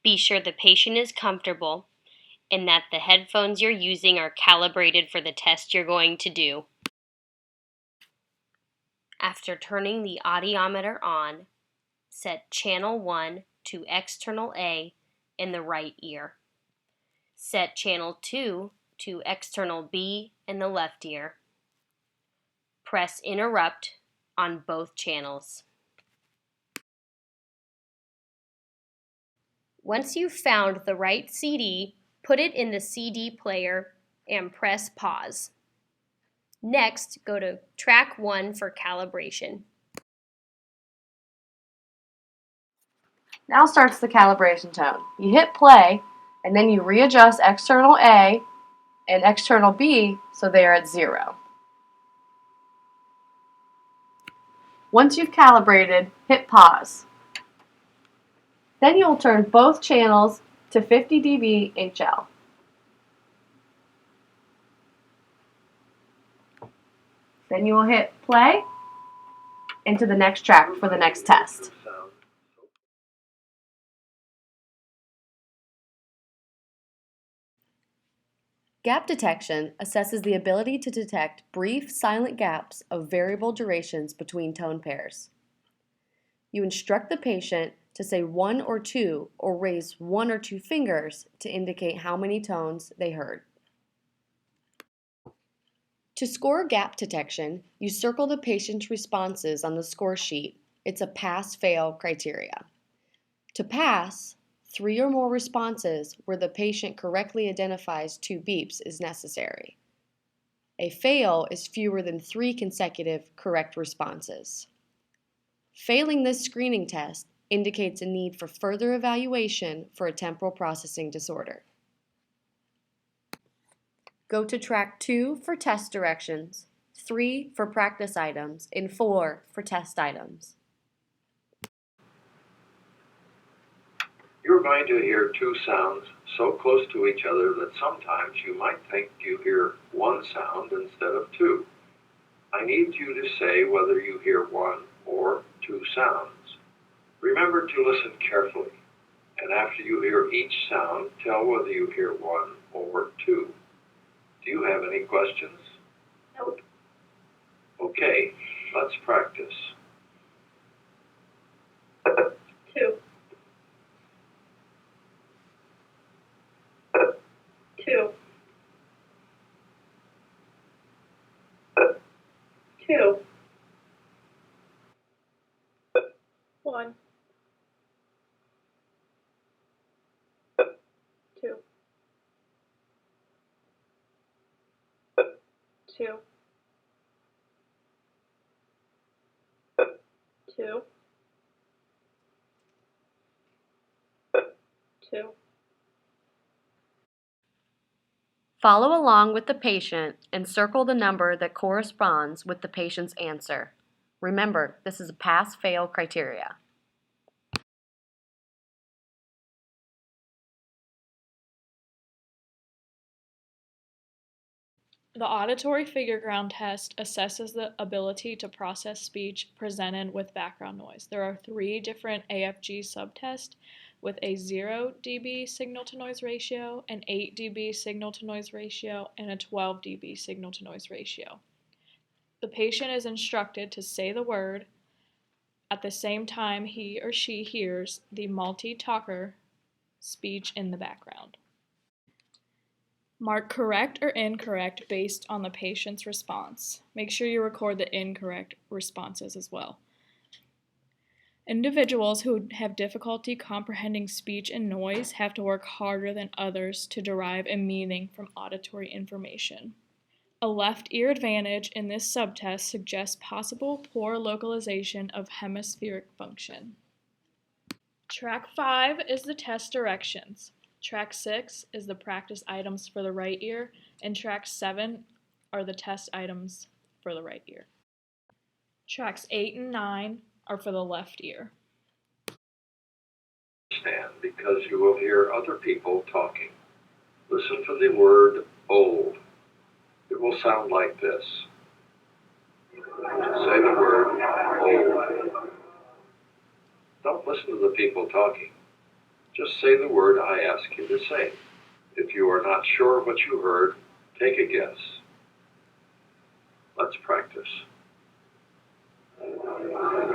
Be sure the patient is comfortable and that the headphones you're using are calibrated for the test you're going to do. After turning the audiometer on, set channel 1 to external A in the right ear. Set channel 2 to external B in the left ear. Press interrupt on both channels. Once you've found the right CD, put it in the CD player and press pause. Next, go to track 1 for calibration. Now starts the calibration tone. You hit play, and then you readjust external A and external B so they are at 0. Once you've calibrated, hit pause. Then you'll turn both channels to 50 dB HL. Then you will hit play into the next track for the next test. Gap detection assesses the ability to detect brief, silent gaps of variable durations between tone pairs. You instruct the patient to say 1 or 2 or raise 1 or 2 fingers to indicate how many tones they heard. To score gap detection, you circle the patient's responses on the score sheet. It's a pass-fail criteria. To pass, 3 or more responses where the patient correctly identifies 2 beeps is necessary. A fail is fewer than 3 consecutive correct responses. Failing this screening test indicates a need for further evaluation for a temporal processing disorder. Go to track 2 for test directions, 3 for practice items, and 4 for test items. You're going to hear 2 sounds so close to each other that sometimes you might think you hear 1 sound instead of 2. I need you to say whether you hear 1 or 2 sounds. Remember to listen carefully, and after you hear each sound, tell whether you hear 1 or 2. Do you have any questions? Nope. Okay, let's practice. 2. 2. 2. 1. 2. 2. 2. 2. Follow along with the patient and circle the number that corresponds with the patient's answer. Remember, this is a pass-fail criteria. The auditory figure ground test assesses the ability to process speech presented with background noise. There are 3 different AFG subtests with a 0 dB signal-to-noise ratio, an 8 dB signal-to-noise ratio, and a 12 dB signal-to-noise ratio. The patient is instructed to say the word at the same time he or she hears the multi-talker speech in the background. Mark correct or incorrect based on the patient's response. Make sure you record the incorrect responses as well. Individuals who have difficulty comprehending speech and noise have to work harder than others to derive a meaning from auditory information. A left ear advantage in this subtest suggests possible poor localization of hemispheric function. Track 5 is the test directions. Track 6 is the practice items for the right ear, and track 7 are the test items for the right ear. Tracks 8 and 9 are for the left ear. Stand because you will hear other people talking. Listen for the word old. It will sound like this. Say the word old. Don't listen to the people talking. Just say the word I ask you to say. If you are not sure what you heard, take a guess. Let's practice. Say the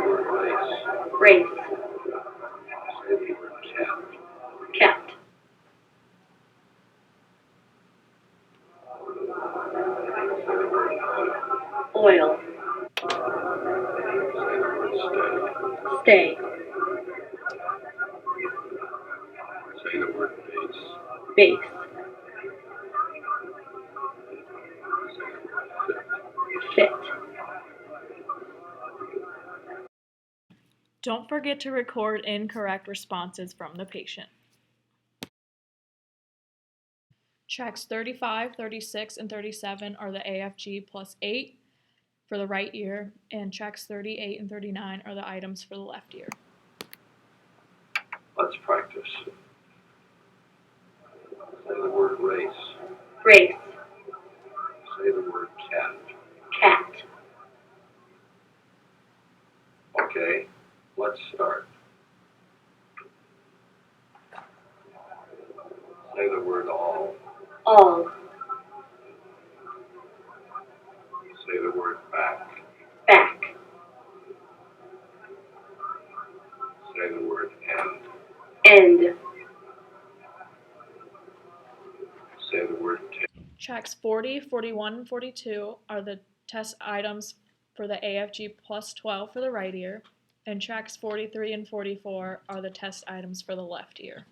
word race. Race. Say the word cat. Cat. Say the word oil. Oil. Say the word stay. Stay. Say the word base. Base. Say the word fit. Fit. Don't forget to record incorrect responses from the patient. Tracks 35, 36, and 37 are the AFG plus 8 for the right ear, and tracks 38 and 39 are the items for the left ear. Let's practice. Say the word race. Race. Say the word cat. Cat. Okay, let's start. Say the word all. All. Say the word back. Back. Say the word end. End. Say the word tail. Tracks 40, 41, and 42 are the test items for the AFG plus 12 for the right ear, and tracks 43 and 44 are the test items for the left ear.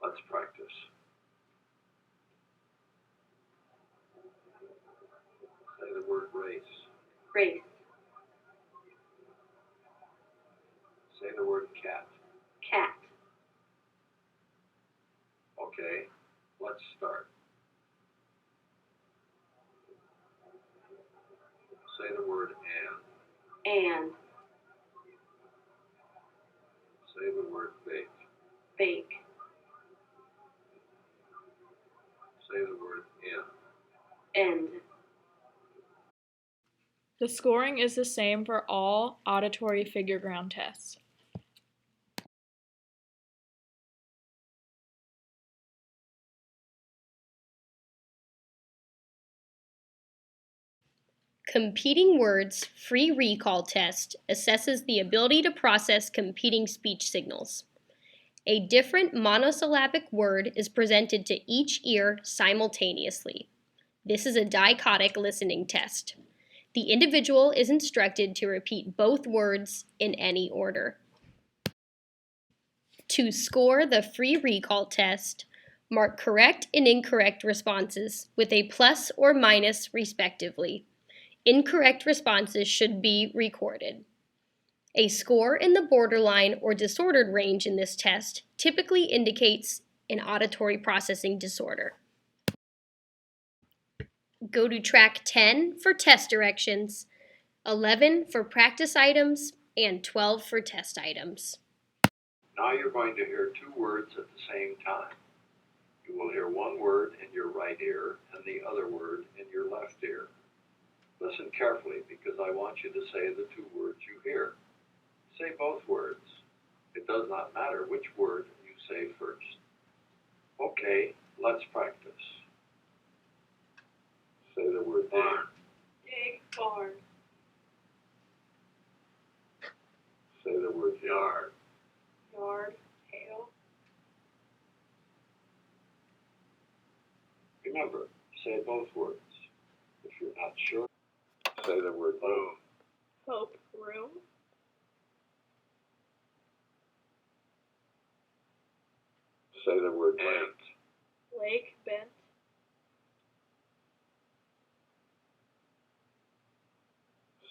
Let's practice. Say the word race. Race. Say the word cat. Cat. Okay, let's start. Say the word and. And. Say the word bake. Bake. Say the word in. End. The scoring is the same for all auditory figure ground tests. Competing words free recall test assesses the ability to process competing speech signals. A different monosyllabic word is presented to each ear simultaneously. This is a dichotic listening test. The individual is instructed to repeat both words in any order. To score the free recall test, mark correct and incorrect responses with a plus or minus respectively. Incorrect responses should be recorded. A score in the borderline or disordered range in this test typically indicates an auditory processing disorder. Go to track 10 for test directions, 11 for practice items, and 12 for test items. Now you're going to hear two words at the same time. You will hear one word in your right ear and the other word in your left ear. Listen carefully because I want you to say the two words you hear. Say both words. It does not matter which word you say first. Okay, let's practice. Say the word barn. Big barn. Say the word yard. Yard. Hail. Remember, say both words. If you're not sure, say the word moon. Hope. Room. Say the word bent. Lake. Bent.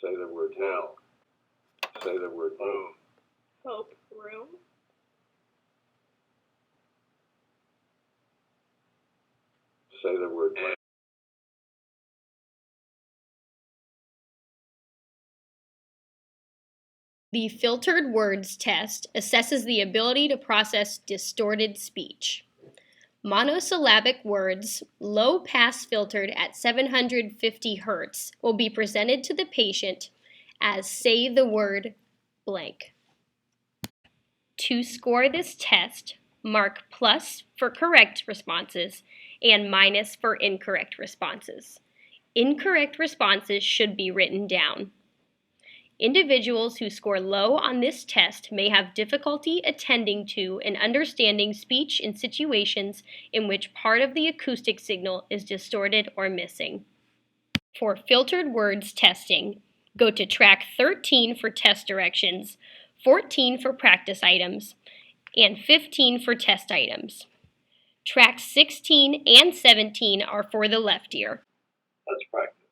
Say the word hell. Say the word moon. Hope. Room. Say the word land. The filtered words test assesses the ability to process distorted speech. Monosyllabic words, low pass filtered at 750 Hz, will be presented to the patient as say the word blank. To score this test, mark plus for correct responses and minus for incorrect responses. Incorrect responses should be written down. Individuals who score low on this test may have difficulty attending to and understanding speech in situations in which part of the acoustic signal is distorted or missing. For filtered words testing, go to track 13 for test directions, 14 for practice items, and 15 for test items. Tracks 16 and 17 are for the left ear. Let's practice.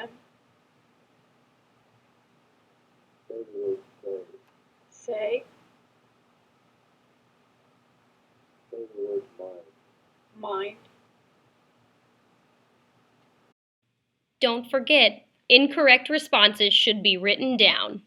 M. Say. Mind. Don't forget, incorrect responses should be written down.